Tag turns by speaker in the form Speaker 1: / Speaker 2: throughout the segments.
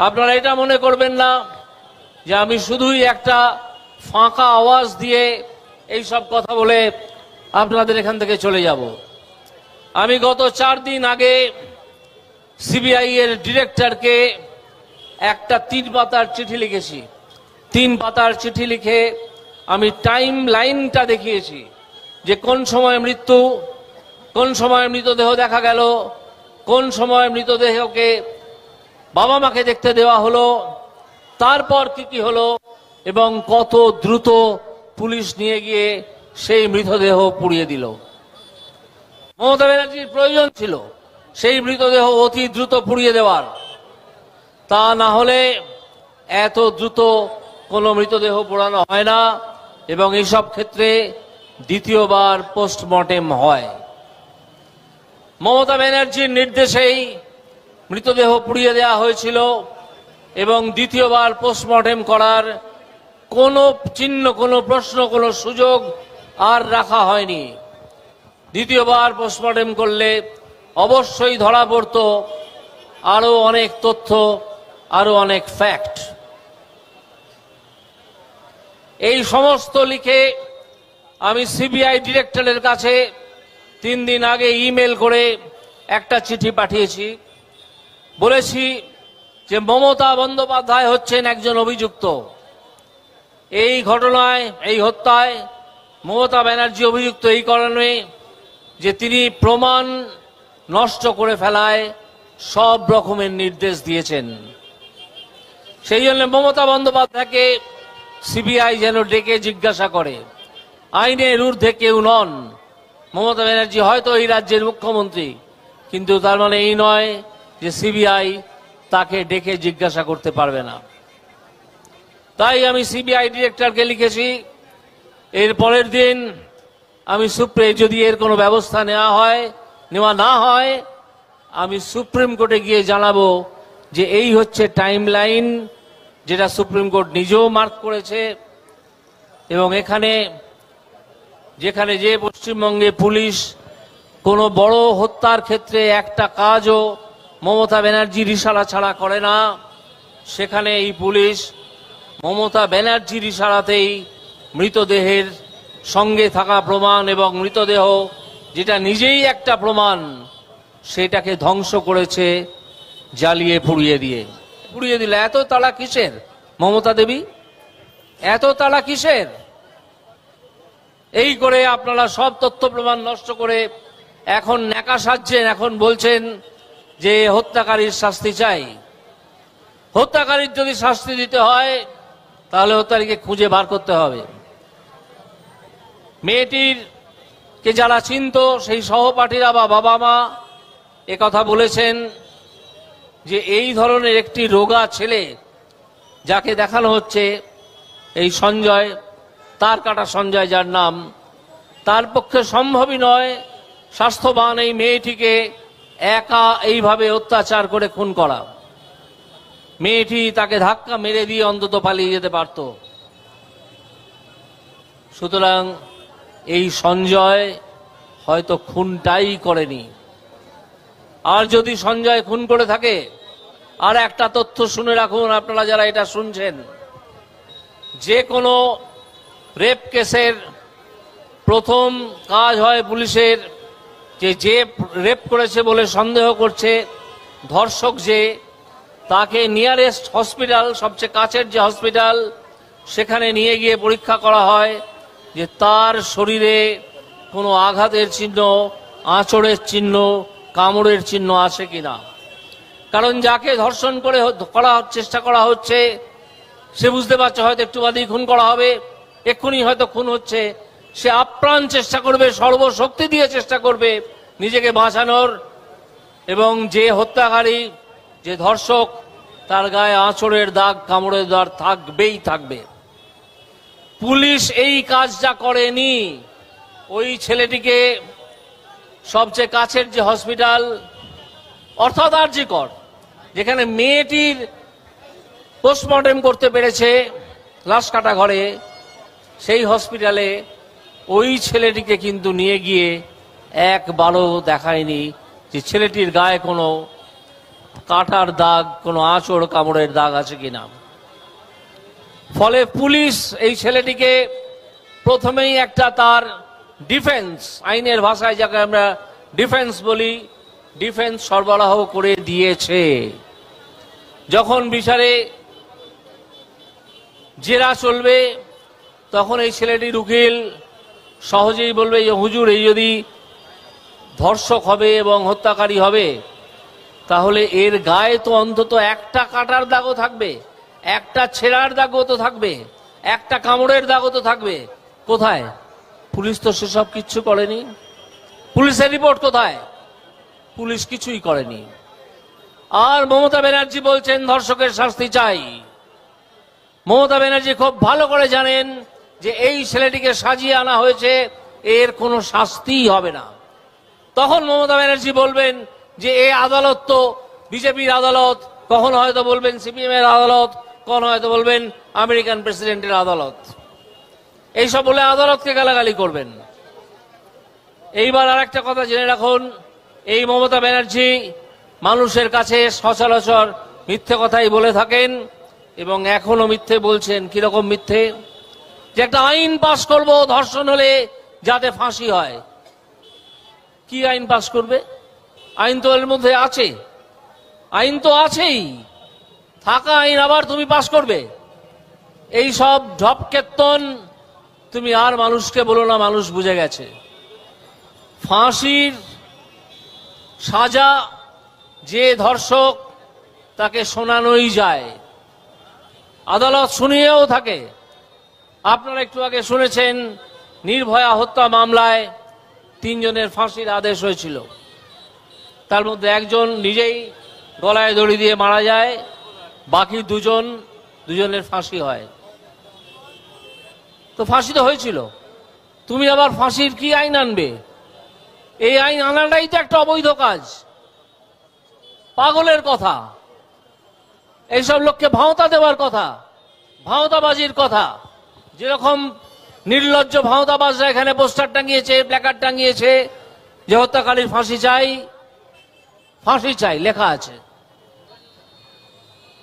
Speaker 1: আপনারা এটা মনে করবেন না যে আমি শুধুই একটা ফাঁকা আওয়াজ দিয়ে এই সব কথা বলে আপনাদের এখান থেকে চলে যাব। আমি গত 4 দিন আগে সিবিআই এর ডিরেক্টরকে একটা 3 পাতার চিঠি লিখেছি। 3 পাতার চিঠি লিখে আমি টাইম লাইনটা দেখিয়েছি যে কোন সময় মৃত্যু, কোন সময় মৃতদেহ দেখা গেল, কোন সময় মৃতদেহকে বাবা মাকে দেখতে দেওয়া হলো, তারপর কি কি হলো এবং কত দ্রুত পুলিশ নিয়ে গিয়ে সেই মৃতদেহ পুড়িয়ে দিল। মমতা ব্যানার্জির প্রয়োজন ছিল সেই মৃতদেহ অতি দ্রুত পুড়িয়ে দেওয়ার, তা না হলে এত দ্রুত কোনো মৃতদেহ পোড়ানো হয় না এবং এইসব ক্ষেত্রে দ্বিতীয়বার পোস্টমর্টেম হয়। মমতা ব্যানার্জির নির্দেশেই মৃতদেহ পুড়িয়ে দেওয়া হয়েছিল এবং দ্বিতীয়বার পোস্টমর্টেম করার কোনো চিহ্ন, কোনো প্রশ্ন, কোনো সুযোগ আর রাখা হয়নি। দ্বিতীয়বার পোস্টমর্টেম করলে অবশ্যই ধরা পড়ত আরো অনেক তথ্য, আরো অনেক ফ্যাক্ট। এই সমস্ত লিখে আমি সিবিআই ডিরেক্টরের কাছে 3 দিন আগে ইমেল করে একটা চিঠি পাঠিয়েছি। বলেছি যে মমতা বন্দ্যোপাধ্যায় হচ্ছেন একজন অভিযুক্ত। এই ঘটনায়, এই হত্যায় মমতা ব্যানার্জি অভিযুক্ত এই কারণে যে তিনি প্রমাণ নষ্ট করে ফেলায় সব রকমের নির্দেশ দিয়েছেন। সেই জন্য মমতা বন্দ্যোপাধ্যায়কে সিবিআই যেন ডেকে জিজ্ঞাসা করে। আইনের ঊর্ধ্বে কেউ নন। মমতা ব্যানার্জি হয়তো এই রাজ্যের মুখ্যমন্ত্রী, কিন্তু তার মানে এই নয় যে সিবিআই তাকে ডেকে জিজ্ঞাসা করতে পারবে না। তাই আমি সিবিআই ডিরেক্টরকে লিখেছি। এর পরের দিন আমি যদি এর কোনো ব্যবস্থা নেওয়া না হয়, আমি সুপ্রিম কোর্টে গিয়ে জানাবো যে এই হচ্ছে টাইম লাইন, যেটা সুপ্রিম কোর্ট নিজেও মার্ক করেছে। এবং যেখানে যে পশ্চিমবঙ্গে পুলিশ কোনো বড় হত্যার ক্ষেত্রে একটা কাজও মমতা ব্যানার্জির ইশারা ছাড়া করে না, সেখানে এই পুলিশ মমতা ব্যানার্জির ইশারাতেই মৃতদেহের সঙ্গে থাকা প্রমাণ এবং মৃতদেহ যেটা নিজেই একটা প্রমাণ, সেটাকে ধ্বংস করেছে জ্বালিয়ে পুড়িয়ে দিল। এত তাড়া কিসের মমতা দেবী? এত তাড়া কিসের? এই করে আপনারা সব তথ্য প্রমাণ নষ্ট করে এখন ন্যাকা সাজছেন, এখন বলছেন যে হত্যাকারীর শাস্তি চাই। হত্যাকারীর যদি শাস্তি দিতে হয় তাহলে হত্যাকারীকে খুঁজে বার করতে হবে। মেয়েটির কে যারা চিনত সেই সহপাঠীরা বা বাবা মা একথা বলেছেন যে এই ধরনের একটি রোগা ছেলে যাকে দেখানো হচ্ছে, এই সঞ্জয়, তার কাটা সঞ্জয় যার নাম, তার পক্ষে সম্ভবই নয় স্বাস্থ্যবান এই মেয়েটিকে একা এইভাবে অত্যাচার করে খুন করা। মেয়েটি তাকে ধাক্কা মেরে দিয়ে অন্তত পালিয়ে যেতে পারত। সুতরাং এই সঞ্জয় হয়তো খুনটাই করেনি। আর যদি সঞ্জয় খুন করে থাকে, আর একটা তথ্য শুনে রাখুন আপনারা যারা এটা শুনছেন, যে কোনো রেপ কেসের প্রথম কাজ হয় পুলিশের যে রেপ করেছে বলে সন্দেহ করছে ধর্ষক, যে তাকে নিয়ারেস্ট হসপিটাল, সবচেয়ে কাছের যে হসপিটাল, সেখানে নিয়ে গিয়ে পরীক্ষা করা হয় যে তার শরীরে কোনো আঘাতের চিহ্ন, আঁচড়ের চিহ্ন, কামড়ের চিহ্ন আছে কিনা। কারণ যাকে ধর্ষণ করার চেষ্টা করা হচ্ছে সে বুঝতে পারছে হয়তো একটু বাদেই খুন করা হবে, এক্ষুনি হয়তো খুন হচ্ছে, সে আপ্রাণ চেষ্টা করবে, সর্বশক্তি দিয়ে চেষ্টা করবে নিজেকে বাঁচানোর। এবং যে হত্যাকারী, যে ধর্ষক, তার গায়ে আঁচড়ের দাগ, কামড়ের দাগ থাকবে। পুলিশ এই কাজটা করেনি। ওই ছেলেটিকে সবচেয়ে কাছের যে হসপিটাল, অর্থাৎ আরজিকর, যেখানে মেয়েটির পোস্টমর্টেম করতে পেরেছে লাশ কাটা ঘরে, সেই হসপিটালে ওই ছেলেটিকে কিন্তু নিয়ে গিয়ে একবারও দেখায়নি যে ছেলেটির গায়ে কোনো কাটার দাগ, কোনো আঁচড় কামড়ের দাগ আছে কিনা। ফলে পুলিশ এই ছেলেটিকে প্রথমেই একটা তার ডিফেন্স, আইনের ভাষায় যাকে আমরা ডিফেন্স বলি, ডিফেন্স সরবরাহ করে দিয়েছে। যখন বিচারে জেরা চলবে তখন এই ছেলেটির উকিল সহজেই বলবে যে হুজুর, এই যদি ধর্ষক হবে এবং হত্যাকারী হবে তাহলে এর গায়ে তো অন্তত একটা কাটার দাগও থাকবে, একটা ছেঁড়ার দাগও তো থাকবে, একটা কামড়ের দাগও তো থাকবে। কোথায়? পুলিশ তো সেসব কিচ্ছু করেনি। পুলিশের রিপোর্ট কোথায়? পুলিশ কিছুই করেনি। আর মমতা ব্যানার্জি বলছেন ধর্ষকের শাস্তি চাই। মমতা ব্যানার্জি খুব ভালো করে জানেন যে এই ছেলেটিকে সাজিয়ে আনা হয়েছে, এর কোনো শাস্তিই হবে না। তখন মমতা ব্যানার্জি বলবেন যে এই আদালত তো বিজেপির আদালত, কখনো হয়তো বলবেন সিপিএম এর আদালত, কখনো হয়তো বলবেন আমেরিকান প্রেসিডেন্টের আদালত। এইসব বলে আদালতকে গালাগালি করবেন। এইবার আর একটা কথা জেনে রাখুন, এই মমতা ব্যানার্জি মানুষের কাছে সচরাচর মিথ্যে কথাই বলে থাকেন এবং এখনো মিথ্যে বলছেন। কিরকম মিথ্যে? যে একটা আইন পাশ করব ধর্ষণ হলে যাতে ফাঁসি হয়। কি আইন পাশ করবে? আইন তো এর মধ্যে আছে, আইন তো আছেই, থাকা আইন আবার তুমি পাশ করবে? এই সব ঢপকেত্তন তুমি আর মানুষকে বলো না, মানুষ বুঝে গেছে। ফাঁসির সাজা যে ধর্ষক তাকে শোনানোই যায়, আদালত শুনিয়েও থাকে। আপনারা একটু আগে শুনেছেন নির্ভয়া হত্যা মামলায় 3 জনের ফাঁসির আদেশ হয়েছিল। তার মধ্যে একজন নিজেই গলায় দড়ি দিয়ে মারা যায়, বাকি দুজনের ফাঁসি হয়। তো ফাঁসি তো হয়েছিল, তুমি আবার ফাঁসির কি আইন আনবে? এই আইন আনাটাই তো একটা অবৈধ কাজ, পাগলের কথা। এইসব লোককে ভাওতা দেওয়ার কথা, ভাওতাবাজির কথা। যেরকম নির্লজ্জ ভাওতাবাজরা এখানে পোস্টার টাঙিয়েছে, প্ল্যাকার্ড টাঙিয়েছে যে হত্যাকারীর ফাঁসি চাই, ফাঁসি চাই লেখা আছে।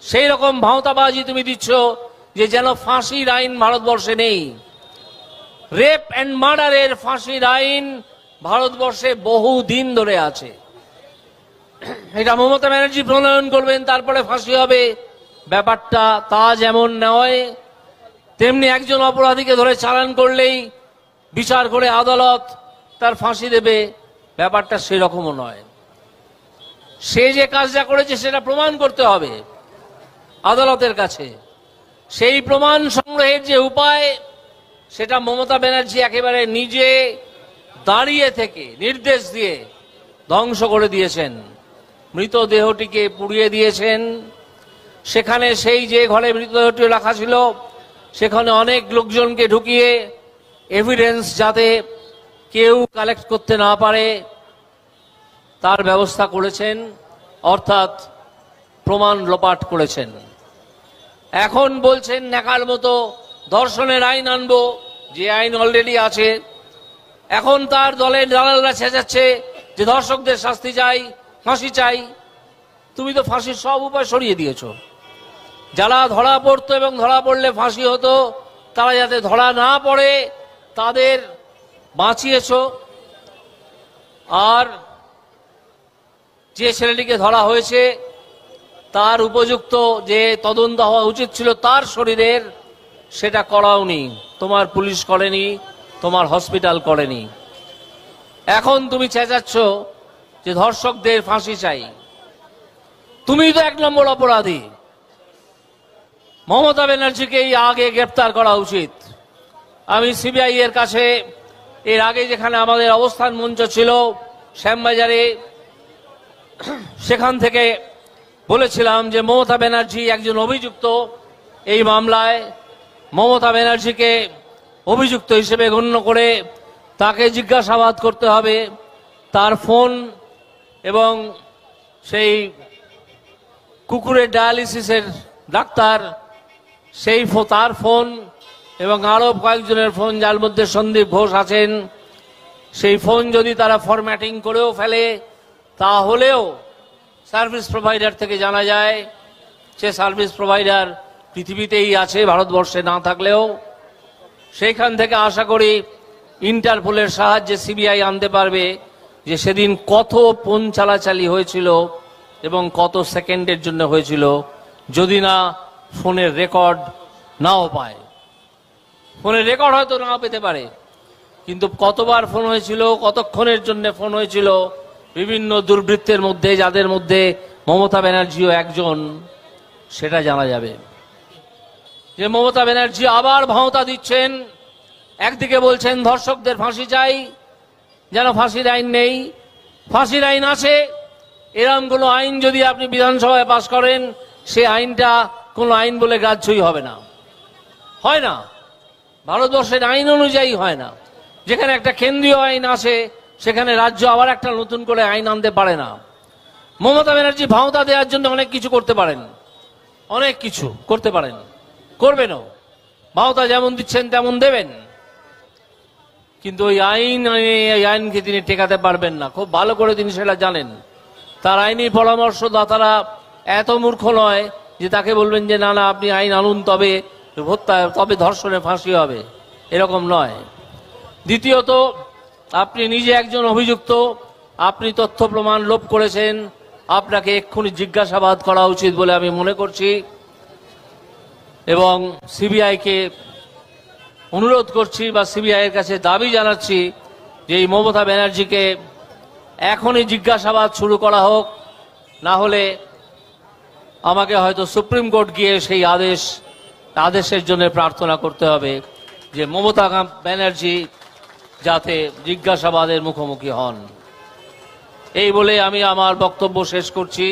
Speaker 1: সেই রকম ভাওতাবাজি তুমি দিচ্ছ যে যেন ফাঁসির আইন ভারতবর্ষে নেই। রেপ অ্যান্ড মার্ডারের ফাঁসির আইন ভারতবর্ষে বহু দিন ধরে আছে। এটা মমতা ব্যানার্জি প্রণয়ন করবেন, তারপরে ফাঁসি হবে, ব্যাপারটা তা যেমন নয়। তেমনি একজন অপরাধীকে ধরে চালান করলেই বিচার করে আদালত তার ফাঁসি দেবে, ব্যাপারটা সেরকমও নয়। সে যে কাজটা করেছে সেটা প্রমাণ করতে হবে আদালতের কাছে। সেই প্রমাণ সংগ্রহের যে উপায়, সেটা মমতা ব্যানার্জি একেবারে নিজে দাঁড়িয়ে থেকে নির্দেশ দিয়ে ধ্বংস করে দিয়েছেন। মৃতদেহটিকে পুড়িয়ে দিয়েছেন। সেখানে সেই যে ঘরে মৃতদেহটি রাখা ছিল সেখানে অনেক লোকজনকে ঢুকিয়ে এভিডেন্স যাতে কেউ কালেক্ট করতে না পারে তার ব্যবস্থা করেছেন, অর্থাৎ প্রমাণ লোপাট করেছেন। এখন বলছেন ন্যাকার মতো ধর্ষণের আইন আনবো, যে আইন অলরেডি আছে। এখন তার দলের দালালরা চেঁচাচ্ছে যে ধর্ষকদের শাস্তি চাই, ফাঁসি চাই। তুমি তো ফাঁসির সব উপায় সরিয়ে দিয়েছো। যারা ধরা পড়তো এবং ধরা পড়লে ফাঁসি হতো, তারা যাতে ধরা না পড়ে তাদের বাঁচিয়েছো। আর যে ছেলেটিকে ধরা হয়েছে তার উপযুক্ত যে তদন্ত হওয়া উচিত ছিল তার শরীরের, সেটা করাওনি। তোমার পুলিশ করেনি, তোমার হসপিটাল করেনি। এখন তুমি চেঁচাচ্ছ যে ধর্ষকদের ফাঁসি চাই। তুমি তো 1 নম্বর অপরাধী। মমতা ব্যানার্জিকেই আগে গ্রেপ্তার করা উচিত। আমি সিবিআই এর কাছে এর আগে যেখানে আমাদের অবস্থান মঞ্চ ছিল শ্যামবাজারে, সেখান থেকে বলেছিলাম যে মমতা ব্যানার্জি একজন অভিযুক্ত এই মামলায়। মমতা ব্যানার্জিকে অভিযুক্ত হিসেবে গণ্য করে তাকে জিজ্ঞাসাবাদ করতে হবে। তার ফোন এবং সেই কুকুরের ডায়ালিসিসের ডাক্তার, সেই তার ফোন এবং আরো কয়েকজনের ফোন যার মধ্যে সন্দীপ ঘোষ আছেন, সেই ফোন যদি তারা ফরম্যাটিং করেও ফেলে তাহলেও সার্ভিস প্রোভাইডার থেকে জানা যায় সে সার্ভিস প্রোভাইডার পৃথিবীতেই আছে, ভারতবর্ষে না থাকলেও। সেইখান থেকে আশা করি ইন্টারপোলের সাহায্যে সিবিআই আনতে পারবে যে সেদিন কত ফোন চালাচালি হয়েছিল এবং কত সেকেন্ডের জন্য হয়েছিল, যদি না ফোনের রেকর্ড নাও পায়। ফোনের রেকর্ড হয়তো নাও পেতে পারে, কিন্তু কতবার ফোন হয়েছিল, কতক্ষণের জন্য ফোন হয়েছিল, বিভিন্ন দুর্বৃত্তের মধ্যে যাদের মধ্যে মমতা ব্যানার্জিও একজন, সেটা জানা যাবে। যে মমতা ব্যানার্জি আবার ভাঁওতা দিচ্ছেন, একদিকে বলছেন ধর্ষকদের ফাঁসি চাই, যেন ফাঁসির আইন নেই। ফাঁসির আইন আছে, এরকম কোনো আইন যদি আপনি বিধানসভায় পাশ করেন, সে আইনটা কোনো আইন বলে গ্রাহ্যই হবে না, হয় না, ভারতবর্ষের আইন অনুযায়ী হয় না। যেখানে একটা কেন্দ্রীয় আইন আছে, সেখানে রাজ্য আবার একটা নতুন করে আইন আনতে পারে না। মমতা ব্যানার্জি ভাঁওতা দেওয়ার জন্য অনেক কিছু করতে পারেন, অনেক কিছু করতে পারেন, করবেনও। ভাঁওতা যেমন দিচ্ছেন তেমন দেবেন, কিন্তু ওই আইনকে তিনি টেকাতে পারবেন না। খুব ভালো করে তিনি সেটা জানেন। তার আইনি পরামর্শদাতারা এত মূর্খ নয় যে তাকে বলবেন যে না না আপনি আইন আনুন, তবে হত্যা, তবে ধর্ষণে ফাঁসি হবে, এরকম নয়। দ্বিতীয়ত, আপনি নিজে একজন অভিযুক্ত, আপনি তথ্য প্রমাণ লোপ করেছেন, আপনাকে এক্ষুনি জিজ্ঞাসাবাদ করা উচিত বলে আমি মনে করছি এবং সিবিআইকে অনুরোধ করছি বা সিবিআইয়ের কাছে দাবি জানাচ্ছি যে এই মমতা ব্যানার্জিকে এখনই জিজ্ঞাসাবাদ শুরু করা হোক, না হলে আমাকে হয়তো সুপ্রিম কোর্ট গিয়ে সেই আদেশের জন্য প্রার্থনা করতে হবে যে মমতা ব্যানার্জি যাতে জিজ্ঞাসাবাদের মুখোমুখি হন। এই বলে আমি আমার বক্তব্য শেষ করছি।